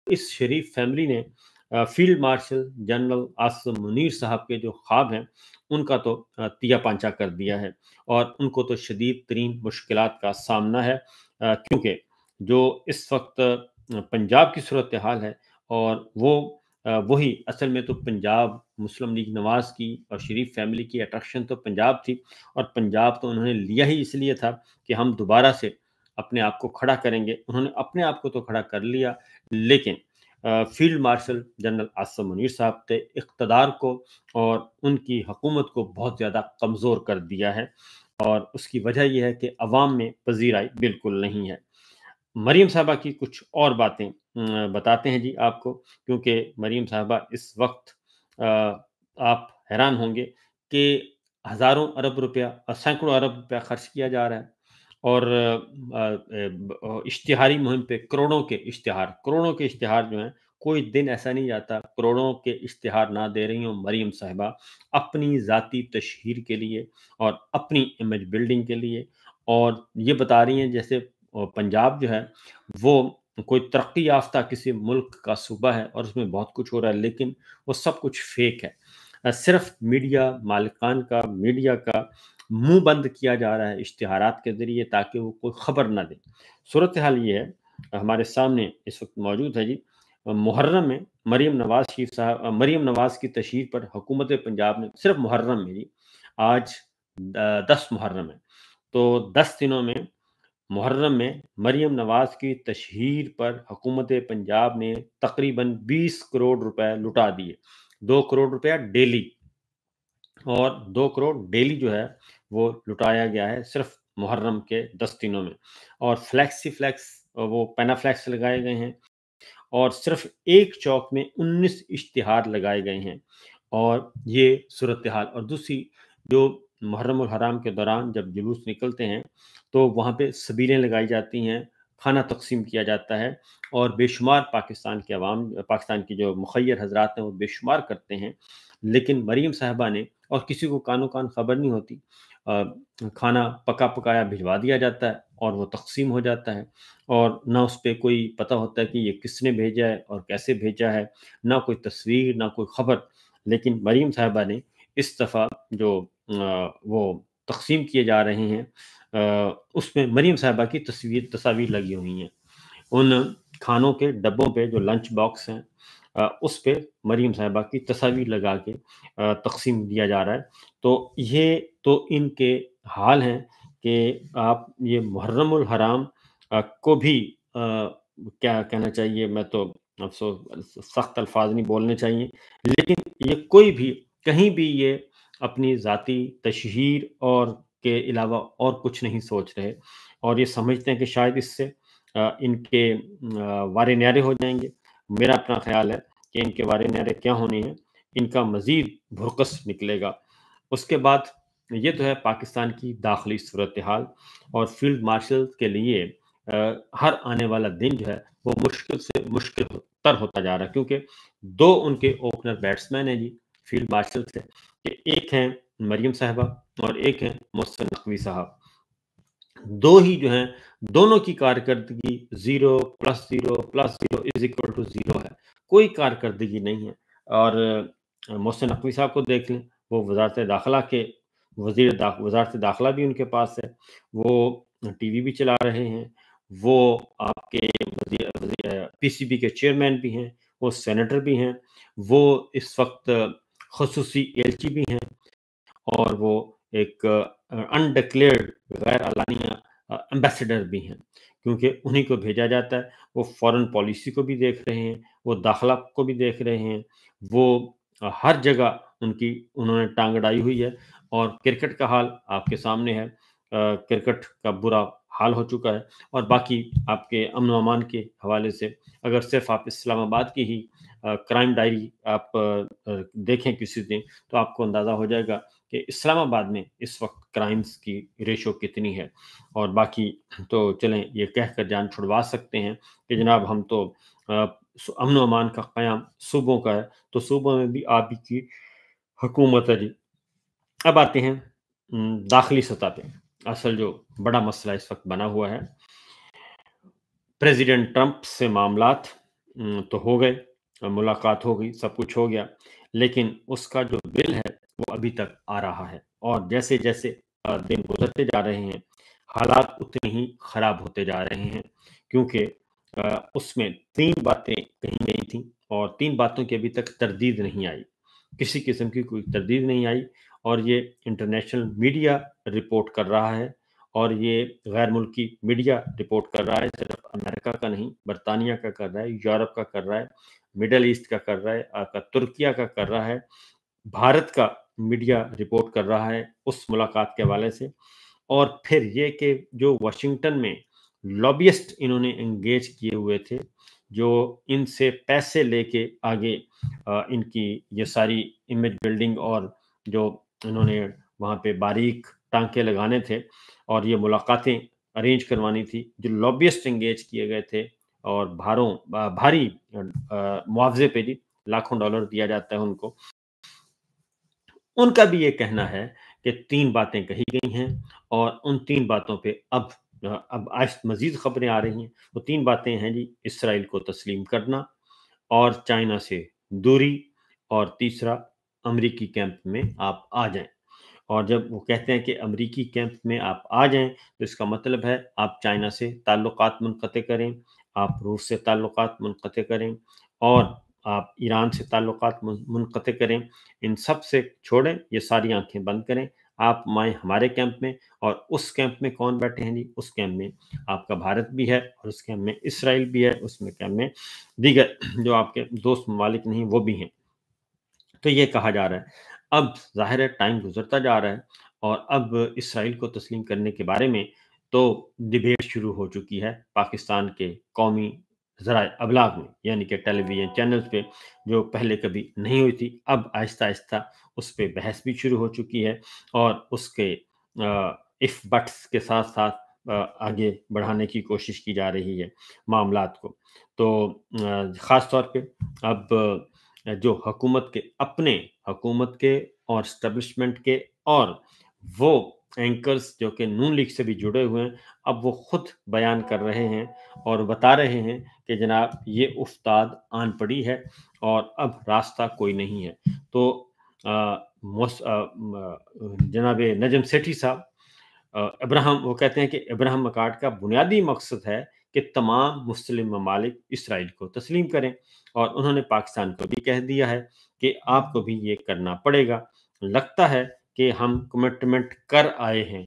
اس شریف family نے field marshal general Asim Munir صاحب کے جو خواب ہیں ان کا تو تیا پانچا کر دیا ہے، اور ان کو تو شدید ترین مشکلات کا سامنا ہے، کیونکہ جو اس وقت پنجاب کی صورتحال ہے، اور وہی اصل میں تو پنجاب مسلم لیگ نواز کی اور شریف فیملی کی اٹریکشن تو پنجاب تھی، اور پنجاب تو انہوں نے لیا ہی اس لیے تھا کہ ہم دوبارہ سے اپنے آپ کو کھڑا کریں گے۔ انہوں نے اپنے آپ کو تو کھڑا کر لیا، لیکن field marshal general Asim Munir صاحب نے اقتدار کو اور ان کی حکومت کو بہت زیادہ کمزور کر دیا ہے، اور اس کی وجہ یہ ہے کہ عوام میں پذیرائی بالکل نہیں ہے۔ مریم صاحبہ کی کچھ اور باتیں بتاتے ہیں جی آپ کو، کیونکہ مریم صاحبہ اس وقت آپ حیران ہوں گے کہ ہزاروں ارب روپیہ اور سینکڑوں ارب روپیہ خرچ کیا جا رہا ہے، اور اشتہاری مہم پہ کروڑوں کے اشتہار جو ہیں، کوئی دن ایسا نہیں جاتا کروڑوں کے اشتہار نہ دے رہی ہوں مریم صاحبہ اپنی ذاتی تشہیر کے لیے اور اپنی امیج بلڈنگ کے لیے، اور یہ بتا رہی ہیں جیسے پنجاب جو ہے وہ کوئی ترقی یافتہ کسی ملک کا صوبہ ہے اور اس میں بہت کچھ ہو رہا ہے، لیکن وہ سب کچھ فیک ہے۔ صرف مالکان کا میڈیا کا منہ بند کیا جا رہا ہے اشتہارات کے ذریعے، تاکہ وہ کوئی خبر نہ دے۔ صورتحال یہ ہے ہمارے سامنے اس وقت موجود ہے جی، محرم میں مریم نواز کی تشہیر پر حکومت پنجاب نے صرف محرم میں جی، آج 10 محرم ہے، تو 10 دنوں میں محرم میں مریم نواز کی تشہیر پر حکومت پنجاب نے تقریباً 20 کروڑ روپے لٹا دیے، 2 کروڑ روپیہ ڈیلی، اور 2 کروڑ ڈیلی جو ہے وہ لٹایا گیا ہے صرف محرم کے 10 دنوں میں، اور فلیکس وہ پینا فلیکس لگائے گئے ہیں، اور صرف ایک چوک میں 19 اشتہار لگائے گئے ہیں، اور یہ صورتحال۔ اور دوسری، جو محرم الحرام کے دوران جب جلوس نکلتے ہیں تو وہاں پہ سبیلیں لگائی جاتی ہیں، کھانا تقسیم کیا جاتا ہے، اور بے شمار پاکستان کی جو مخیر حضرات ہیں وہ بے شمار کرتے ہیں، لیکن مریم صاحبہ نے، اور کسی کو کانوں کان خبر نہیں ہوتی، کھانا پکا پکایا بھجوا دیا جاتا ہے اور وہ تقسیم ہو جاتا ہے، اور نہ اس پہ کوئی پتہ ہوتا ہے کہ یہ کس نے بھیجا ہے اور کیسے بھیجا ہے، نہ کوئی تصویر نہ کوئی خبر۔ لیکن مریم صاحبہ نے اس دفعہ جو وہ تقسیم کیے جا رہے ہیں اس میں مریم صاحبہ کی تصاویر لگی ہوئی ہیں، ان کھانوں کے ڈبوں پہ جو لنچ باکس ہیں اس پہ مریم صاحبہ کی تصاویر لگا کے تقسیم دیا جا رہا ہے۔ تو یہ تو ان کے حال ہیں کہ آپ یہ محرم الحرام کو بھی کیا کہنا چاہیے، میں تو افسوس سخت الفاظ نہیں بولنے چاہیے، لیکن یہ کوئی بھی کہیں بھی یہ اپنی ذاتی تشہیر اور کے علاوہ اور کچھ نہیں سوچ رہے، اور یہ سمجھتے ہیں کہ شاید اس سے ان کے وارے نیارے ہو جائیں گے۔ میرا اپنا خیال ہے کہ ان کے وارے نیارے کیا ہونے ہیں، ان کا مزید بھرکس نکلے گا۔ اس کے بعد یہ تو ہے پاکستان کی داخلی صورتحال، اور فیلڈ مارشل کے لیے ہر آنے والا دن جو ہے وہ مشکل سے مشکل تر ہوتا جا رہا ہے، کیونکہ 2 ان کے اوپنر بیٹسمین ہیں جی فیلڈ مارشل سے، کہ ایک ہیں مریم صاحبہ اور ایک ہیں محسن نقوی صاحب، 2 ہی جو ہیں، دونوں کی کارکردگی 0+0+0=0 ہے، کوئی کارکردگی نہیں ہے۔ اور محسن نقوی صاحب کو دیکھ لیں، وہ وزارت داخلہ بھی ان کے پاس ہے، وہ ٹی وی بھی چلا رہے ہیں، وہ آپ کے پی سی بی کے چیئرمین بھی ہیں، وہ سینیٹر بھی ہیں، وہ اس وقت خصوصی ایلچی بھی ہیں، اور وہ ایک انڈکلیئرڈ غیر اعلانیہ ایمبیسڈر بھی ہیں، کیونکہ انہی کو بھیجا جاتا ہے۔ وہ فورن پالیسی کو بھی دیکھ رہے ہیں، وہ داخلہ کو بھی دیکھ رہے ہیں، وہ ہر جگہ انہوں نے ٹانگ اڑائی ہوئی ہے، اور کرکٹ کا حال آپ کے سامنے ہے، کرکٹ کا برا حال ہو چکا ہے۔ اور باقی آپ کے امن و امان کے حوالے سے اگر صرف آپ اسلام آباد کی ہی کرائم ڈائری آپ دیکھیں کسی دن، تو آپ کو اندازہ ہو جائے گا کہ اسلام آباد میں اس وقت کرائمز کی ریشو کتنی ہے۔ اور باقی تو چلیں یہ کہہ کر جان چھڑوا سکتے ہیں کہ جناب ہم تو امن و امان کا قیام صوبوں کا ہے، تو صوبوں میں بھی آپ کی حکومت ہے جی۔ اب آتے ہیں داخلی سطح پہ، اصل جو بڑا مسئلہ اس وقت بنا ہوا ہے، پریزیڈنٹ ٹرمپ سے معاملات، تو ہو گئے، ملاقات ہو گئی، سب کچھ ہو گیا، لیکن اس کا جو بل ہے وہ ابھی تک آ رہا ہے، اور جیسے جیسے دن گزرتے جا رہے ہیں حالات اتنے ہی خراب ہوتے جا رہے ہیں، کیونکہ اس میں 3 باتیں کہی گئی تھیں، اور 3 باتوں کی ابھی تک تردید نہیں آئی، کسی قسم کی کوئی تردید نہیں آئی، اور یہ انٹرنیشنل میڈیا رپورٹ کر رہا ہے، اور یہ غیر ملکی میڈیا رپورٹ کر رہا ہے، صرف امریکہ کا نہیں، برطانیہ کا کر رہا ہے، یورپ کا کر رہا ہے، مڈل ایسٹ کا کر رہا ہے، ترکیہ کا کر رہا ہے، بھارت کا میڈیا رپورٹ کر رہا ہے اس ملاقات کے حوالے سے، اور پھر یہ کہ جو واشنگٹن میں لابیسٹ انہوں نے انگیج کیے ہوئے تھے، جو ان سے پیسے لے کے آگے ان کی یہ ساری امیج بلڈنگ اور جو انہوں نے وہاں پہ باریک ٹانکے لگانے تھے اور یہ ملاقاتیں ارینج کروانی تھی، جو لابیسٹ انگیج کیے گئے تھے، اور بھاری معاوضے پہ بھی لاکھوں ڈالر دیا جاتا ہے ان کو، ان کا بھی یہ کہنا ہے کہ 3 باتیں کہی گئی ہیں، اور ان 3 باتوں پہ اب مزید خبریں آ رہی ہیں۔ وہ 3 باتیں ہیں جی: اسرائیل کو تسلیم کرنا، اور چائنا سے دوری، اور تیسرا امریکی کیمپ میں آپ آ جائیں۔ اور جب وہ کہتے ہیں کہ امریکی کیمپ میں آپ آ جائیں تو اس کا مطلب ہے آپ چائنا سے تعلقات منقطع کریں، آپ روس سے تعلقات منقطع کریں، اور آپ ایران سے تعلقات منقطع کریں، ان سب سے چھوڑیں، یہ ساری آنکھیں بند کریں، آپ مائیں ہمارے کیمپ میں۔ اور اس کیمپ میں کون بیٹھے ہیں جی؟ اس کیمپ میں آپ کا بھارت بھی ہے، اور اس کیمپ میں اسرائیل بھی ہے، اس میں کیمپ میں دیگر جو آپ کے دوست ممالک نہیں وہ بھی ہیں۔ تو یہ کہا جا رہا ہے، اب ظاہر ہے ٹائم گزرتا جا رہا ہے، اور اب اسرائیل کو تسلیم کرنے کے بارے میں تو ڈیبیٹ شروع ہو چکی ہے پاکستان کے قومی ذرائع ابلاغ میں، یعنی کہ ٹیلی ویژن چینلز پہ، جو پہلے کبھی نہیں ہوئی تھی، اب آہستہ آہستہ اس پہ بحث بھی شروع ہو چکی ہے، اور اس کے اف بٹس کے ساتھ ساتھ آگے بڑھانے کی کوشش کی جا رہی ہے معاملات کو۔ تو خاص طور پہ اب جو حکومت کے اور اسٹیبلشمنٹ کے اور وہ اینکرز جو کہ نون لیگ سے بھی جڑے ہوئے ہیں، اب وہ خود بیان کر رہے ہیں اور بتا رہے ہیں کہ جناب یہ افتاد آن پڑی ہے، اور اب راستہ کوئی نہیں ہے۔ تو جناب نجم سیٹھی صاحب، وہ کہتے ہیں کہ ابراہم اکارڈ کا بنیادی مقصد ہے کہ تمام مسلم ممالک اسرائیل کو تسلیم کریں، اور انہوں نے پاکستان کو بھی کہہ دیا ہے کہ آپ کو بھی یہ کرنا پڑے گا۔ لگتا ہے کہ ہم کمٹمنٹ کر آئے ہیں،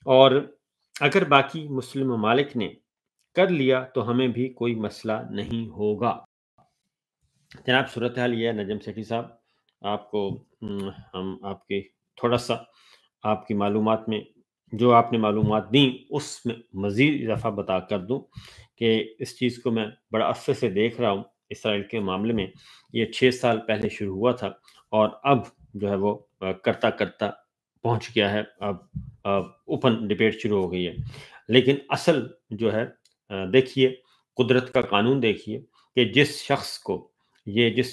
اور اگر باقی مسلم ممالک نے کر لیا تو ہمیں بھی کوئی مسئلہ نہیں ہوگا۔ جناب صورتحال یہ ہے نجم سیٹھی صاحب، آپ کو ہم آپ کے تھوڑا سا آپ کی معلومات میں جو آپ نے معلومات دیں اس میں مزید اضافہ بتا کر دوں کہ اس چیز کو میں بڑا عرصے سے دیکھ رہا ہوں اسرائیل کے معاملے میں۔ یہ 6 سال پہلے شروع ہوا تھا، اور اب جو ہے وہ کرتا کرتا پہنچ گیا ہے، اب اوپن ڈبیٹ شروع ہو گئی ہے۔ لیکن اصل جو ہے دیکھیے، قدرت کا قانون دیکھیے کہ جس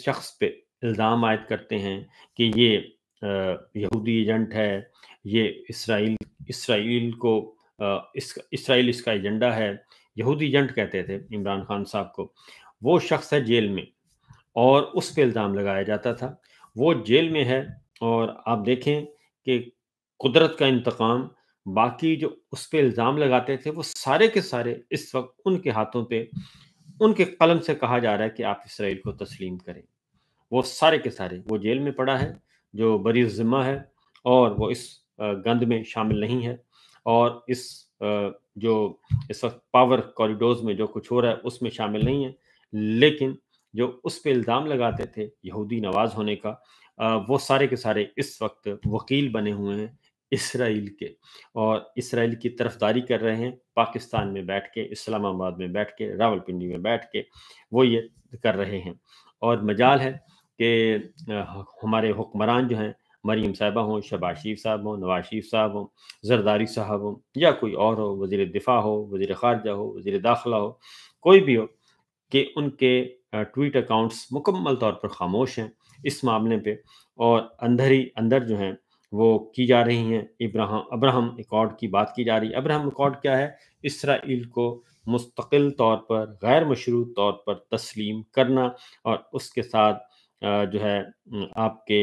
شخص پہ الزام عائد کرتے ہیں کہ یہ یہودی ایجنٹ ہے، یہ اسرائیل اس کا ایجنڈا ہے، یہودی ایجنٹ کہتے تھے عمران خان صاحب کو، وہ شخص ہے جیل میں، اور اس پہ الزام لگایا جاتا تھا، وہ جیل میں ہے، اور آپ دیکھیں کہ قدرت کا انتقام، باقی جو اس پہ الزام لگاتے تھے وہ سارے کے سارے اس وقت ان کے ہاتھوں پہ، ان کے قلم سے کہا جا رہا ہے کہ آپ اسرائیل کو تسلیم کریں، وہ سارے کے سارے، وہ جیل میں پڑا ہے جو بری ذمہ ہے، اور وہ اس گند میں شامل نہیں ہے، اور جو اس وقت پاور کوریڈورز میں جو کچھ ہو رہا ہے اس میں شامل نہیں ہے، لیکن جو اس پہ الزام لگاتے تھے یہودی نواز ہونے کا، وہ سارے کے سارے اس وقت وکیل بنے ہوئے ہیں اسرائیل کے، اور اسرائیل کی طرفداری کر رہے ہیں پاکستان میں بیٹھ کے، اسلام آباد میں بیٹھ کے، راولپنڈی میں بیٹھ کے وہ یہ کر رہے ہیں۔ اور مجال ہے کہ ہمارے حکمران جو ہیں، مریم صاحبہ ہوں، شہباز شریف صاحب ہوں، نواز شریف صاحب ہوں، زرداری صاحب ہوں، یا کوئی اور ہو، وزیر دفاع ہو، وزیر خارجہ ہو، وزیر داخلہ ہو، کوئی بھی ہو، کہ ان کے ٹویٹ اکاؤنٹس مکمل طور پر خاموش ہیں اس معاملے پہ، اور اندر ہی اندر جو ہیں وہ کی جا رہی ہیں ابراہم اکارڈ کی بات کی جا رہی ہے۔ ابراہم اکارڈ کیا ہے؟ اسرائیل کو مستقل طور پر غیر مشروط طور پر تسلیم کرنا اور اس کے ساتھ جو ہے آپ کے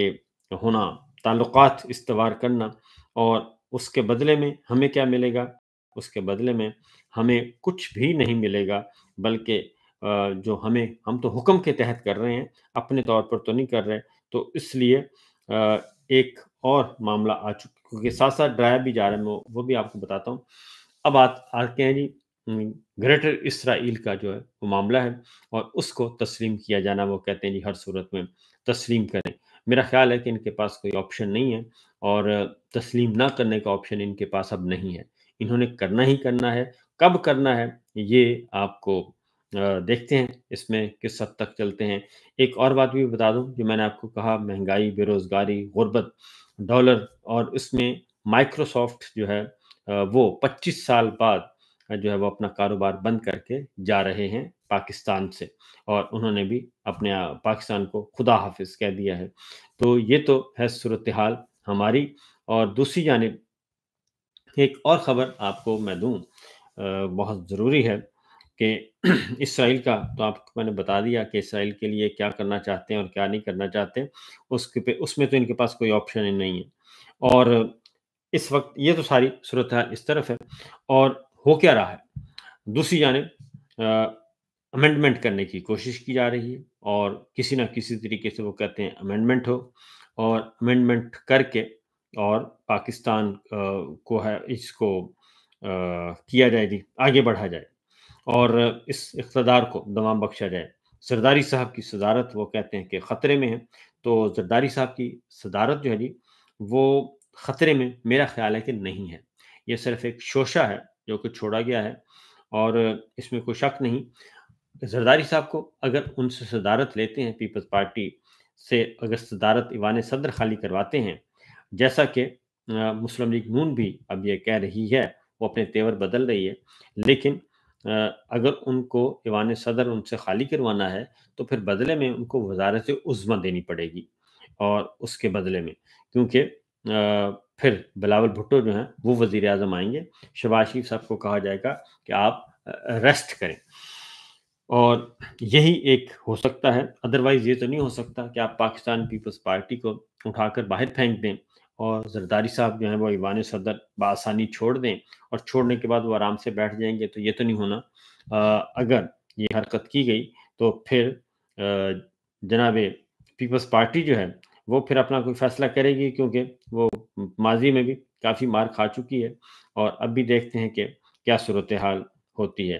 ہونا تعلقات استوار کرنا، اور اس کے بدلے میں ہمیں کیا ملے گا؟ اس کے بدلے میں ہمیں کچھ بھی نہیں ملے گا، بلکہ جو ہم تو حکم کے تحت کر رہے ہیں، اپنے طور پر تو نہیں کر رہے۔ تو اس لیے ایک اور معاملہ آ چکا، کیونکہ ساتھ ساتھ ڈرایا بھی جا رہا ہے، میں وہ بھی آپ کو بتاتا ہوں۔ اب آتے ہیں جی گریٹر اسرائیل کا جو ہے وہ معاملہ ہے، اور اس کو تسلیم کیا جانا، وہ کہتے ہیں جی ہر صورت میں تسلیم کریں۔ میرا خیال ہے کہ ان کے پاس کوئی آپشن نہیں ہے، اور تسلیم نہ کرنے کا آپشن ان کے پاس اب نہیں ہے۔ انہوں نے کرنا ہی کرنا ہے۔ کب کرنا ہے یہ آپ کو دیکھتے ہیں اس میں کس حد تک چلتے ہیں۔ ایک اور بات بھی بتا دوں، جو میں نے آپ کو کہا، مہنگائی، بے روزگاری، غربت، ڈالر، اور اس میں مائکروسافٹ جو ہے وہ 25 سال بعد جو ہے وہ اپنا کاروبار بند کر کے جا رہے ہیں پاکستان سے، اور انہوں نے بھی اپنے پاکستان کو خدا حافظ کہہ دیا ہے۔ تو یہ تو ہے صورتحال ہماری۔ اور دوسری جانب ایک اور خبر آپ کو میں دوں، بہت ضروری ہے، کہ اسرائیل کا تو آپ کو میں نے بتا دیا کہ اسرائیل کے لیے کیا کرنا چاہتے ہیں اور کیا نہیں کرنا چاہتے، اس میں تو ان کے پاس کوئی آپشن ہی نہیں ہے۔ اور اس وقت یہ تو ساری صورتحال اس طرف ہے، اور ہو کیا رہا ہے؟ دوسری جانب امینڈمنٹ کرنے کی کوشش کی جا رہی ہے، اور کسی نہ کسی طریقے سے وہ کہتے ہیں امینڈمنٹ ہو، اور امینڈمنٹ کر کے اور پاکستان کو ہے اس کو کیا جائے جی، آگے بڑھا جائے، اور اس اقتدار کو دوام بخشا جائے۔ زرداری صاحب کی صدارت وہ کہتے ہیں کہ خطرے میں ہے، تو زرداری صاحب کی صدارت جو ہے جی وہ خطرے میں میرا خیال ہے کہ نہیں ہے۔ یہ صرف ایک شوشہ ہے جو کہ چھوڑا گیا ہے، اور اس میں کوئی شک نہیں۔ زرداری صاحب کو اگر ان سے صدارت لیتے ہیں، پیپلز پارٹی سے اگر صدارت ایوان صدر خالی کرواتے ہیں، جیسا کہ مسلم لیگ نون بھی اب یہ کہہ رہی ہے، وہ اپنے تیور بدل رہی ہے، لیکن اگر ان کو ایوان صدر ان سے خالی کروانا ہے تو پھر بدلے میں ان کو وزارت عظمیٰ دینی پڑے گی، اور اس کے بدلے میں، کیونکہ پھر بلاول بھٹو جو ہیں وہ وزیر اعظم آئیں گے، شہباز شریف صاحب کو کہا جائے گا کہ آپ ریسٹ کریں، اور یہی ایک ہو سکتا ہے۔ ادروائز یہ تو نہیں ہو سکتا کہ آپ پاکستان پیپلز پارٹی کو اٹھا کر باہر پھینک دیں، اور زرداری صاحب جو ہیں وہ ایوان صدر بآسانی چھوڑ دیں، اور چھوڑنے کے بعد وہ آرام سے بیٹھ جائیں گے، تو یہ تو نہیں ہونا۔ اگر یہ حرکت کی گئی تو پھر جناب پیپلز پارٹی جو ہے وہ پھر اپنا کوئی فیصلہ کرے گی، کیونکہ وہ ماضی میں بھی کافی مار کھا چکی ہے، اور اب بھی دیکھتے ہیں کہ کیا صورتحال ہوتی ہے۔